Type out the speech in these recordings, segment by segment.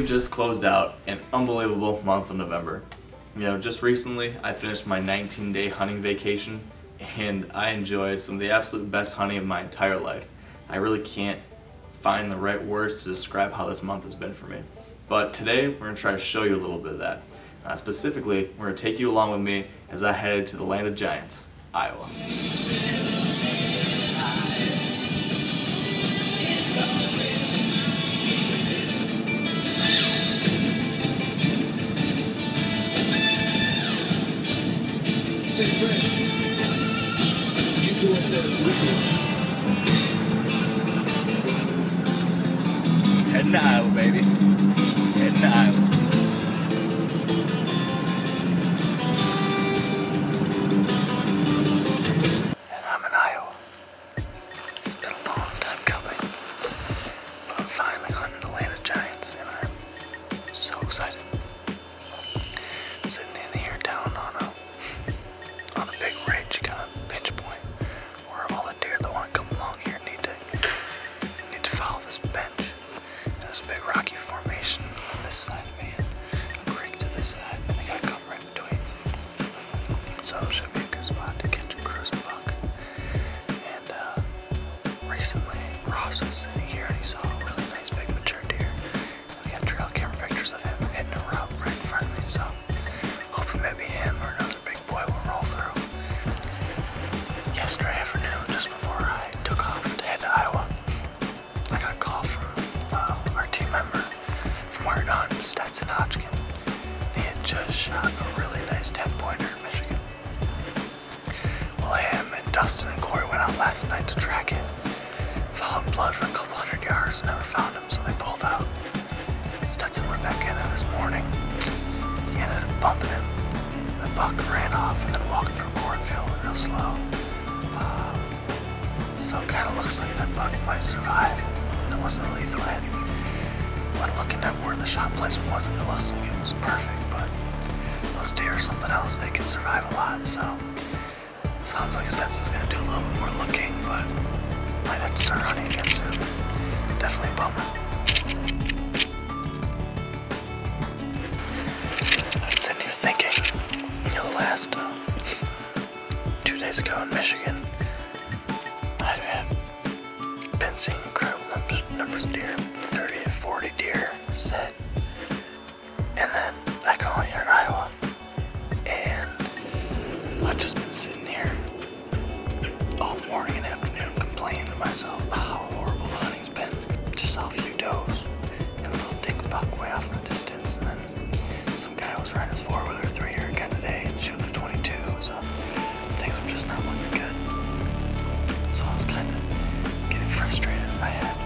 just closed out an unbelievable month of November. You know, just recently I finished my 19-day hunting vacation and I enjoyed some of the absolute best hunting of my entire life. I really can't find the right words to describe how this month has been for me. But today we're going to try to show you a little bit of that. Specifically, we're going to take you along with me as I headed to the land of giants, Iowa. Say, Fred, you go up there with me. Heading to Iowa, baby. Heading to Iowa. And I'm in Iowa. It's been a long time coming. But I'm finally hunting the land of giants, and I'm so excited. Sitting in here down on a big ridge, kind of pinch point, where all the deer that want to come along here need to follow this bench. There's a big rocky formation on this side of me, and a creek to this side, and they gotta come right between. So it should be a good spot to catch a cruising buck. And recently, Ross was sitting here and he saw a really nice big mature deer, and he got trail camera pictures of him hitting a route right in front of me. So hoping maybe him or another big boy will roll through. Yesterday afternoon, just before I took off to head to Iowa, I got a call from our team member from where it on Stetson Hodgkin. He had just shot a really nice 10-pointer in Michigan. Well, him and Dustin and Corey went out last night to track it. Followed blood for a couple hundred yards, never found him, so they pulled out. Stetson went back in there this morning. He ended up bumping him. The buck ran off and then walked through a cornfield real slow. So it kind of looks like that buck might survive. It wasn't a lethal hit. When looking at where the shot placement was, it looks like it was perfect, but those deer are something else. They can survive a lot, so sounds like Stetson's going to do a little bit more looking, but might have to start hunting again soon. Definitely a bummer. I'm sitting here thinking, you know, the last 2 days ago in Michigan, I'd been seeing incredible numbers of deer, 30 to 40 deer set. And then I go here in Iowa, and I've just been sitting here all morning and afternoon complaining to myself how horrible the hunting's been. Just saw a few does and a little dink buck way off in the distance, and then some guy was riding his 4-wheeler through here again today and shooting a 22, so things were just not looking good. So I was kind of getting frustrated in my head,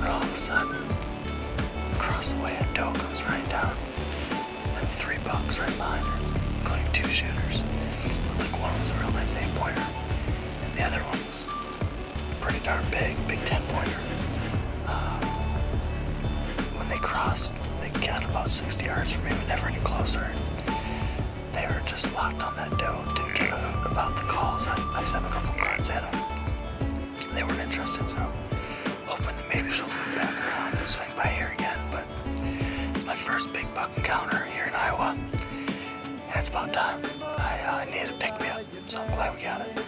but all of a sudden, across the way a doe comes running down, and 3 bucks right behind her, including 2 shooters. Looked like one was a real nice 8-pointer, and the other one was pretty darn big 10-pointer. When they crossed, they got about 60 yards from me, but never any closer. They were just locked on that doe, didn't give a hoot about the calls. I sent a couple grunts at them. They weren't interested, so hoping that maybe she'll loop back around and swing by here again. But it's my first big buck encounter here in Iowa, and it's about time. I needed to pick me up, so I'm glad we got it.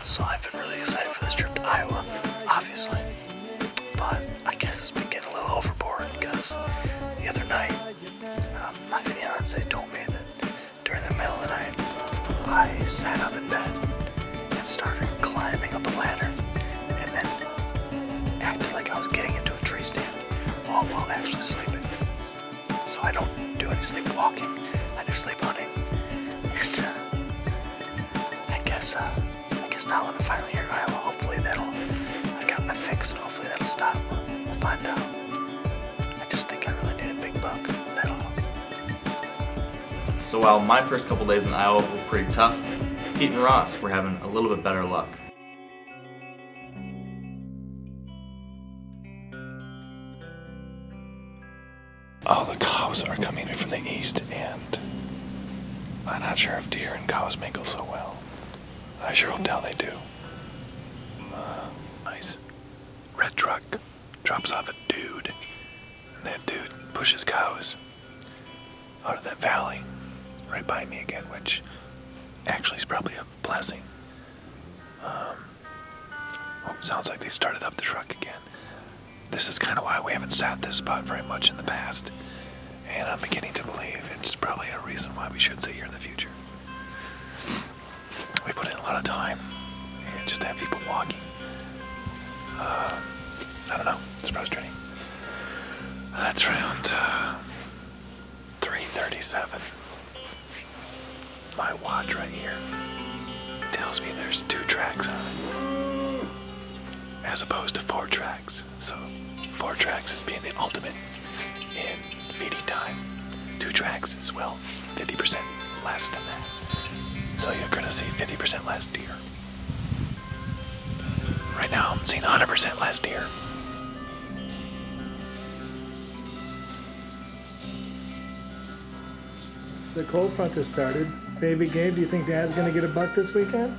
So I've been really excited for this trip to Iowa, obviously, but I guess it's been getting a little overboard because the other night, my fiance told me that during the middle of the night, I sat up in bed and started climbing up a ladder, and then acted like I was getting into a tree stand while actually sleeping. So I don't do any sleepwalking, I do sleep hunting, and I guess now that I'm finally here in Iowa, hopefully I've got my fix, and hopefully that'll stop. We'll find out. I just think I really need a big buck. That'll help. So while my first couple days in Iowa were pretty tough, Pete and Ross were having a little bit better luck. Oh, the cows are coming in from the east, and I'm not sure if deer and cows mingle so well. I sure hope now they do. truck drops off a dude, and that dude pushes cows out of that valley right by me again, which actually is probably a blessing. Sounds like they started up the truck again. This is kind of why we haven't sat this spot very much in the past, and I'm beginning to believe it's probably a reason why we should sit here in the future. We put in a lot of time, and just to have people walking, I don't know, it's frustrating. That's around 3:37. My watch right here tells me there's 2 tracks on it, as opposed to 4 tracks. So 4 tracks is being the ultimate in feeding time. 2 tracks is, well, 50% less than that. So you're gonna see 50% less deer. Right now I'm seeing 100% less deer. The cold front has started. Baby Gabe, do you think Dad's gonna get a buck this weekend?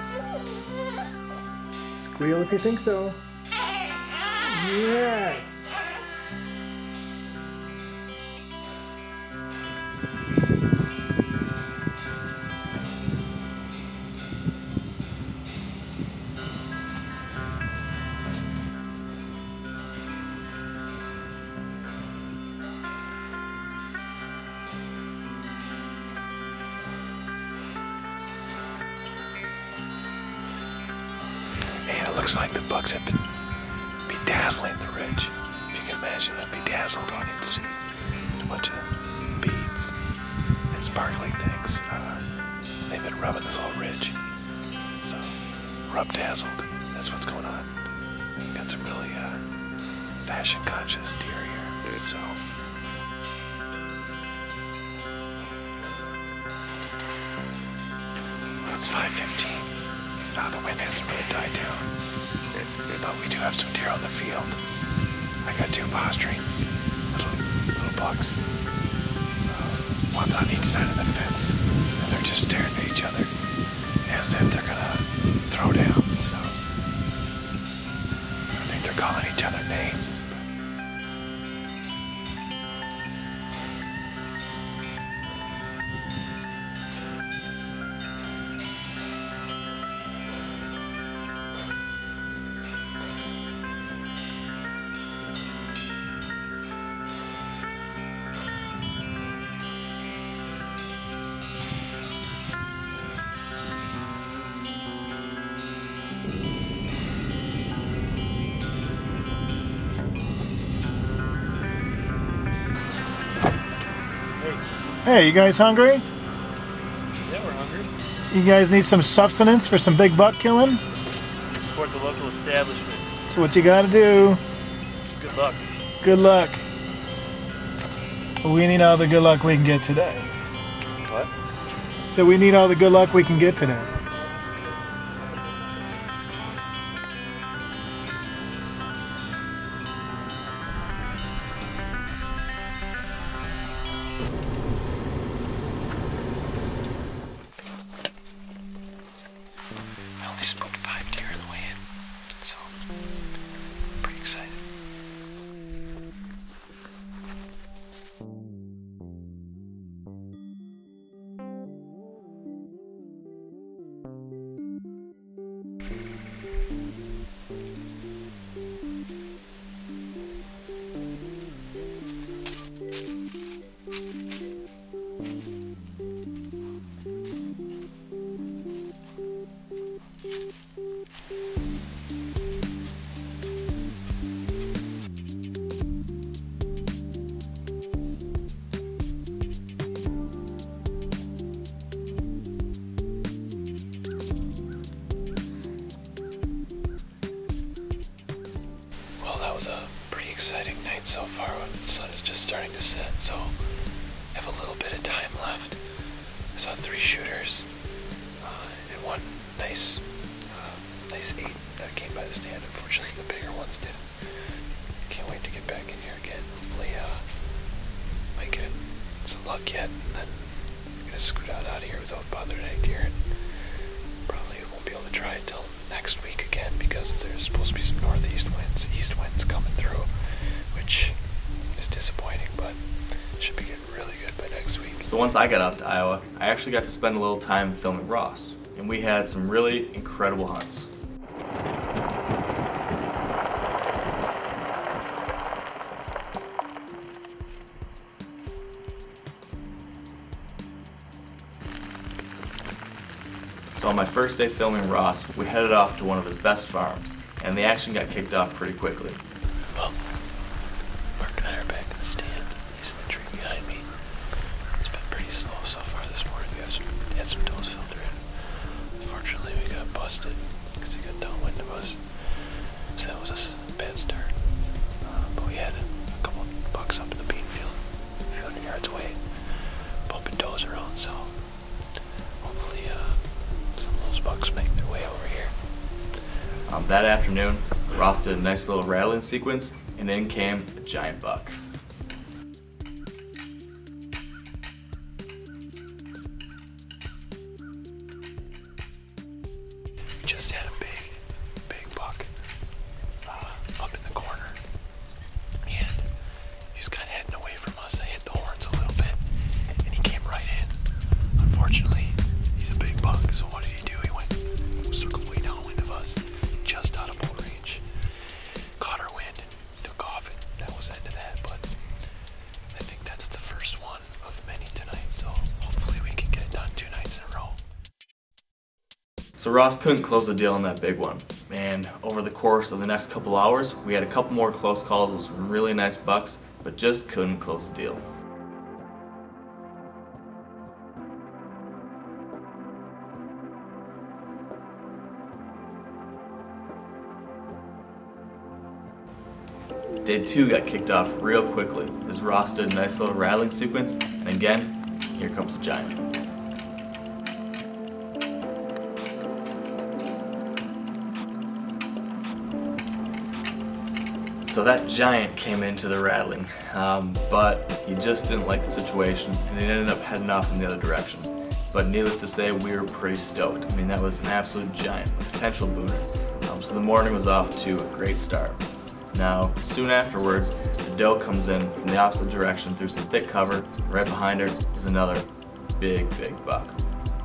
Squeal if you think so. Yes! And it looks like the bucks have been bedazzling the ridge. If you can imagine, a bedazzled on it. See a bunch of beads and sparkly things. They've been rubbing this whole ridge. So, rub-dazzled. That's what's going on. Got some really fashion-conscious deer here. So, it's 5:15. The wind hasn't really died down, but we do have some deer on the field. I got 2 posturing little bucks. One's on each side of the fence, and they're just staring at each other as if they're gonna throw down. So I think they're calling each other names. Hey, you guys hungry? Yeah, we're hungry. You guys need some sustenance for some big buck killing? Support the local establishment. That's what you gotta do. Good luck. Good luck. We need all the good luck we can get today. What? So we need all the good luck we can get today. I only spooked 5 deer on the way in, so pretty excited. Exciting night so far. The sun is just starting to set, so I have a little bit of time left. I saw 3 shooters and one nice 8 that came by the stand. Unfortunately, the bigger ones didn't. Can't wait to get back in here again. Hopefully, might get some luck yet, and then I'm gonna scoot out of here without bothering any deer. And probably won't be able to try it till next week again because there's supposed to be some northeast winds, east winds coming. So once I got out to Iowa, I actually got to spend a little time filming Ross, and we had some really incredible hunts. So on my first day filming Ross, we headed off to one of his best farms, and the action got kicked off pretty quickly. Well, Mark and I are back in the stand. He's in the tree behind me. It's been pretty slow so far this morning. We had some does filter in. Unfortunately, we got busted because he got downwind of us. So that was a bad start. But we had a couple of bucks up in the bean field, a few hundred yards away, bumping does around. So hopefully some of those bucks make their way over here. That afternoon, Ross did a nice little rattling sequence, and in came a giant buck. We just had a big buck up in the corner, and he was kind of heading away from us. I hit the horns a little bit, and he came right in. Unfortunately, he's a big buck, so what did he do? He went circled way downwind of us, just out of bow range. Caught our wind and took off, and that was the end of that. But I think that's the first one of many tonight, so hopefully we can get it done 2 nights in a row. So Ross couldn't close the deal on that big one, and over the course of the next couple hours, we had a couple more close calls with some really nice bucks, but just couldn't close the deal. Day 2 got kicked off real quickly as Ross did a nice little rattling sequence, and again, here comes a giant. So that giant came into the rattling, but he just didn't like the situation, and he ended up heading off in the other direction. But needless to say, we were pretty stoked. I mean, that was an absolute giant, a potential booner. So the morning was off to a great start. Now, soon afterwards, the doe comes in from the opposite direction through some thick cover. Right behind her is another big buck.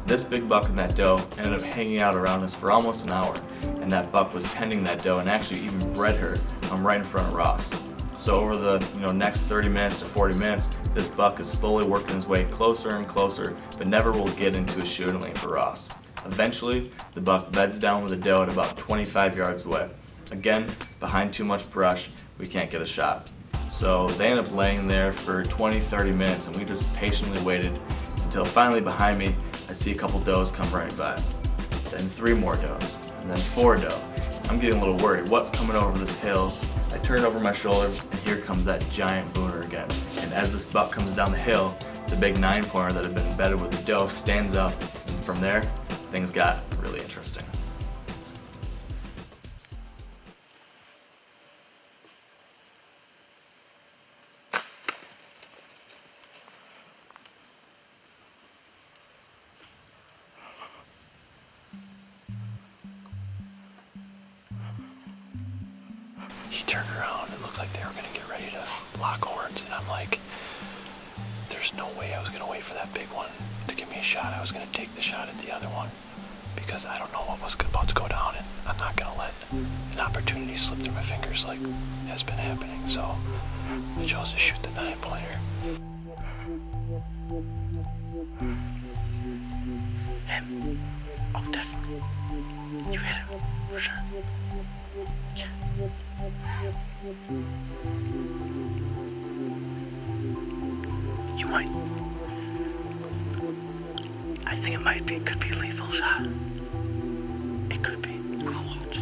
This big buck and that doe ended up hanging out around us for almost an hour, and that buck was tending that doe and actually even bred her right in front of Ross. So over the next 30 minutes to 40 minutes, this buck is slowly working his way closer and closer, but never will get into a shooting lane for Ross. Eventually, the buck beds down with the doe at about 25 yards away. Again, behind too much brush, we can't get a shot. So they end up laying there for 20-30 minutes, and we just patiently waited until finally behind me, I see a couple does come running by. Then 3 more does, and then 4 doe. I'm getting a little worried. What's coming over this hill? I turn over my shoulder, and here comes that giant booner again. And as this buck comes down the hill, the big 9-pointer that had been embedded with the doe stands up, and from there, things got really interesting. He turned around and looked like they were going to get ready to lock horns, and I'm like, there's no way I was going to wait for that big one to give me a shot. I was going to take the shot at the other one because I don't know what was about to go down, and I'm not going to let an opportunity slip through my fingers like has been happening. So I chose to shoot the 9-pointer. Him? Oh, definitely. You hit him, for sure. Yeah. You might. I think it could be a lethal shot. It could be. I'll watch.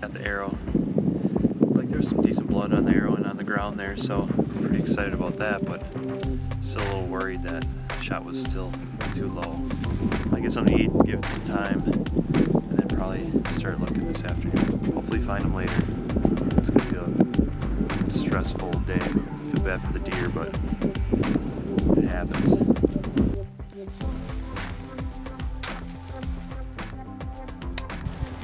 Got the arrow. Looked like there was some decent blood on the arrow and on the ground there, so I'm pretty excited about that, but still a little worried that shot was still too low. I get something to eat, give it some time, and then probably start looking this afternoon. Hopefully find them later. It's going to be a stressful day. I feel bad for the deer, but it happens.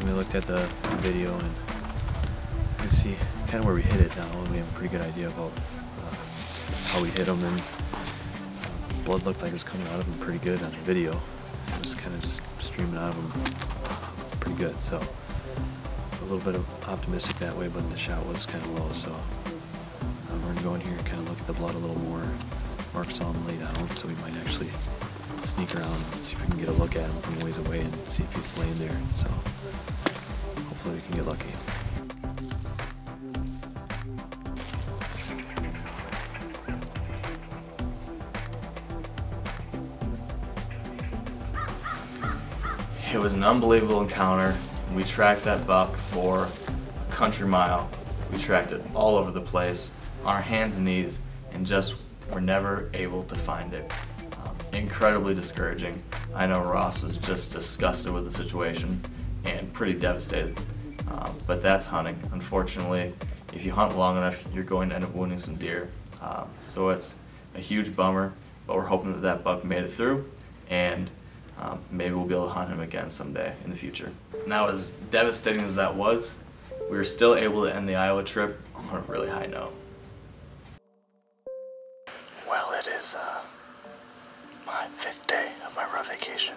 We looked at the video and you can see kind of where we hit it now, and we have a pretty good idea about how we hit them, and blood looked like it was coming out of them pretty good on the video. It was kind of just streaming out of them pretty good, so a little bit of optimistic that way, but the shot was kind of low, so we're going to go in here and kind of look at the blood a little more. Mark saw him lay down, so we might actually sneak around and see if we can get a look at him from ways away and see if he's laying there, so hopefully we can get lucky. It was an unbelievable encounter. We tracked that buck for a country mile. We tracked it all over the place, on our hands and knees, and just were never able to find it. Incredibly discouraging. I know Ross was just disgusted with the situation and pretty devastated. But that's hunting. Unfortunately, if you hunt long enough, you're going to end up wounding some deer. So it's a huge bummer, but we're hoping that that buck made it through, and maybe we'll be able to hunt him again someday in the future. Now, as devastating as that was, we were still able to end the Iowa trip on a really high note. Well, it is my 5th day of my rough vacation,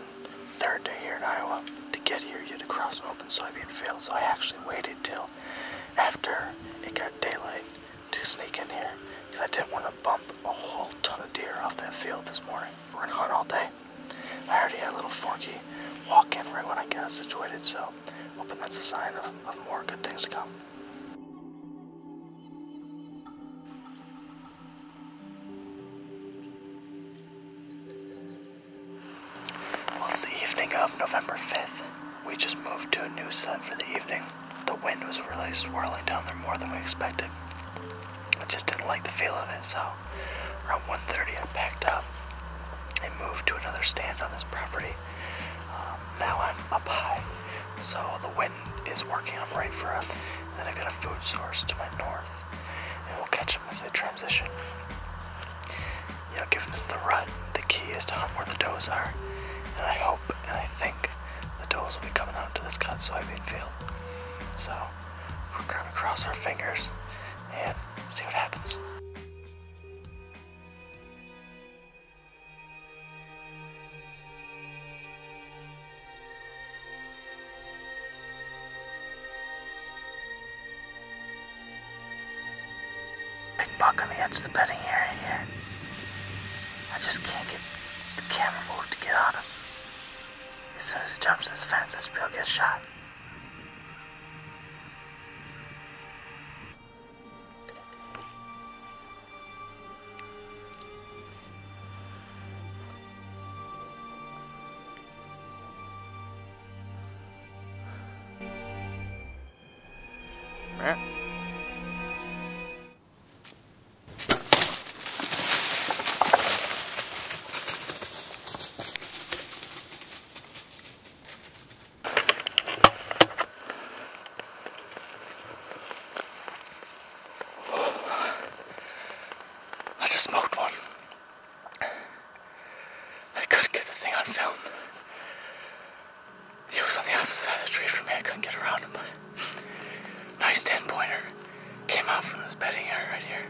3rd day here in Iowa. To get here, you had to cross an open soybean field, so I actually waited till after it got daylight to sneak in here, because I didn't want to bump a whole ton of deer off that field this morning. We're gonna hunt all day. I already had a little forky walk in right when I got situated, so hoping that's a sign of more good things to come. Well, it's the evening of November 5th. We just moved to a new set for the evening. The wind was really swirling down there more than we expected. I just didn't like the feel of it, so around 1:30 I packed up and moved to another stand on this property. Now I'm up high, so the wind is working on right for us. Then I got a food source to my north, and we'll catch them as they transition. You know, given it's the rut, the key is to hunt where the does are, and I hope and I think the does will be coming out to this cut soybean field. So we're gonna cross our fingers and see what happens. Big buck on the edge of the bedding area here. I just can't get the camera moved to get on him. As soon as he jumps this fence, I should be able to get a shot. Smoked one. I couldn't get the thing on film. He was on the opposite side of the tree from me. I couldn't get around him, but nice 10-pointer came out from this bedding area right here.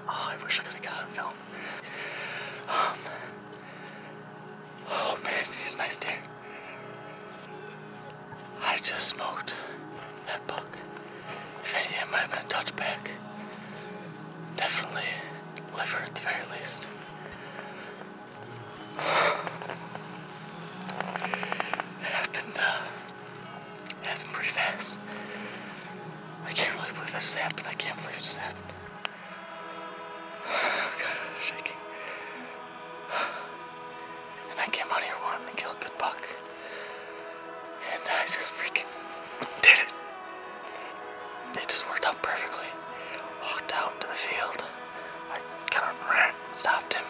Oh, I wish I could have got it on film. Oh man, he's a nice deer. I just smoked that buck. If anything, it might have been a touchback. Definitely liver at the very least. It happened pretty fast. I can't really believe that just happened. I can't believe it just happened. God, I'm shaking. And I came out here wanting to kill a good buck. And I just freaking did it. up perfectly. Walked out into the field. I kind of stopped him.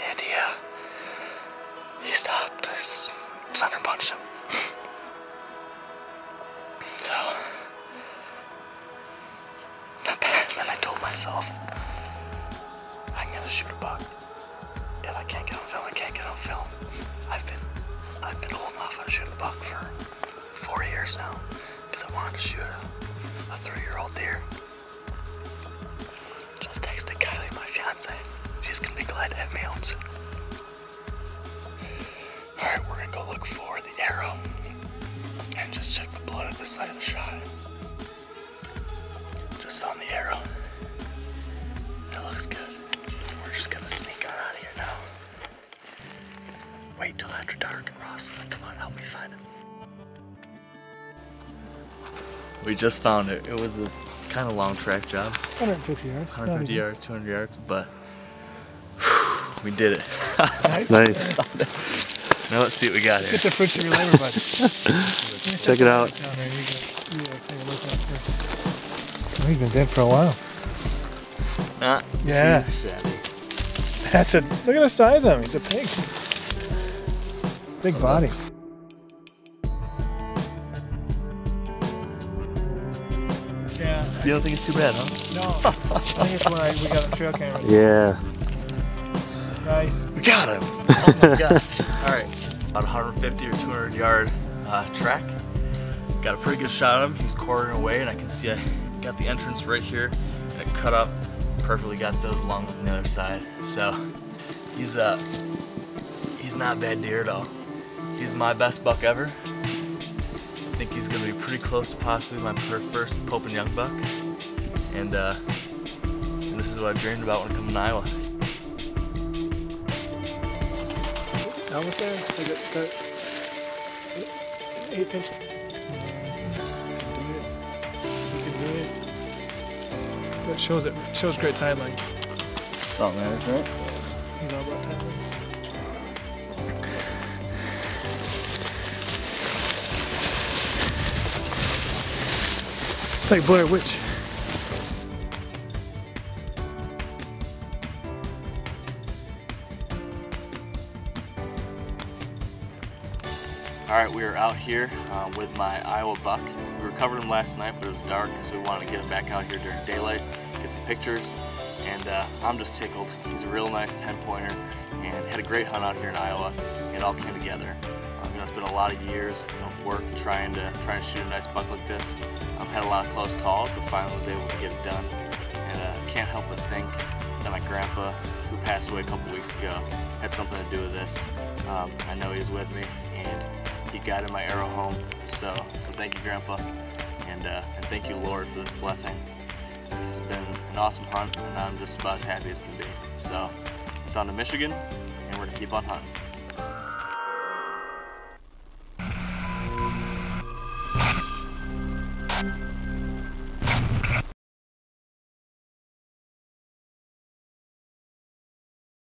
And he stopped. I center punched him. So, not bad. Then I told myself, I'm gonna shoot a buck. If I can't get on film, I can't get on film. I've been holding off on shooting a buck for 4 years now because I wanted to shoot a 3-year-old deer. Just texted Kylie, my fiance. She's gonna be glad to have me home soon. Alright, we're gonna go look for the arrow and just check the blood at the side of the shot. Just found the arrow. It looks good. We're just gonna sneak on out of here now. Wait till after dark and Ross, come on, help me find him. We just found it. It was a kind of long track job. 150 yards. 150 yards, 200 yards, but we did it. Nice. Now let's see what we got here. Get the fruits of your labor, bud. Check it out. Down there, you take a look at it first. Oh, he's been dead for a while. Not Yeah. too shabby. That's a look at the size of him. He's a pig. Big body. Yeah. You don't think it's too bad, huh? No. I think it's when we got a trail camera. Yeah. Nice. We got him! Oh my gosh. Alright, about 150 or 200 yard track. Got a pretty good shot of him. He was quartering away, and I can see I got the entrance right here, and it cut up perfectly. Got those lungs on the other side. So he's not a bad deer at all. He's my best buck ever. I think he's gonna be pretty close to possibly my first Pope and Young buck, and this is what I dreamed about when I come to Iowa. Almost there. Like that 1/8 inch. You can do it. That shows it. Shows great timeline. That's all that matters, right? He's all about timeline. It's like Blair Witch. Alright, we are out here with my Iowa buck. We recovered him last night, but it was dark, so we wanted to get him back out here during daylight, get some pictures, and I'm just tickled. He's a real nice 10-pointer, and had a great hunt out here in Iowa. It all came together. It's been a lot of years of work trying to shoot a nice buck like this. Had a lot of close calls, but finally was able to get it done. And can't help but think that my grandpa, who passed away a couple weeks ago, had something to do with this. I know he was with me, and he guided my arrow home. So thank you, Grandpa, and thank you, Lord, for this blessing. This has been an awesome hunt, and I'm just about as happy as can be. So it's on to Michigan, and we're gonna keep on hunting.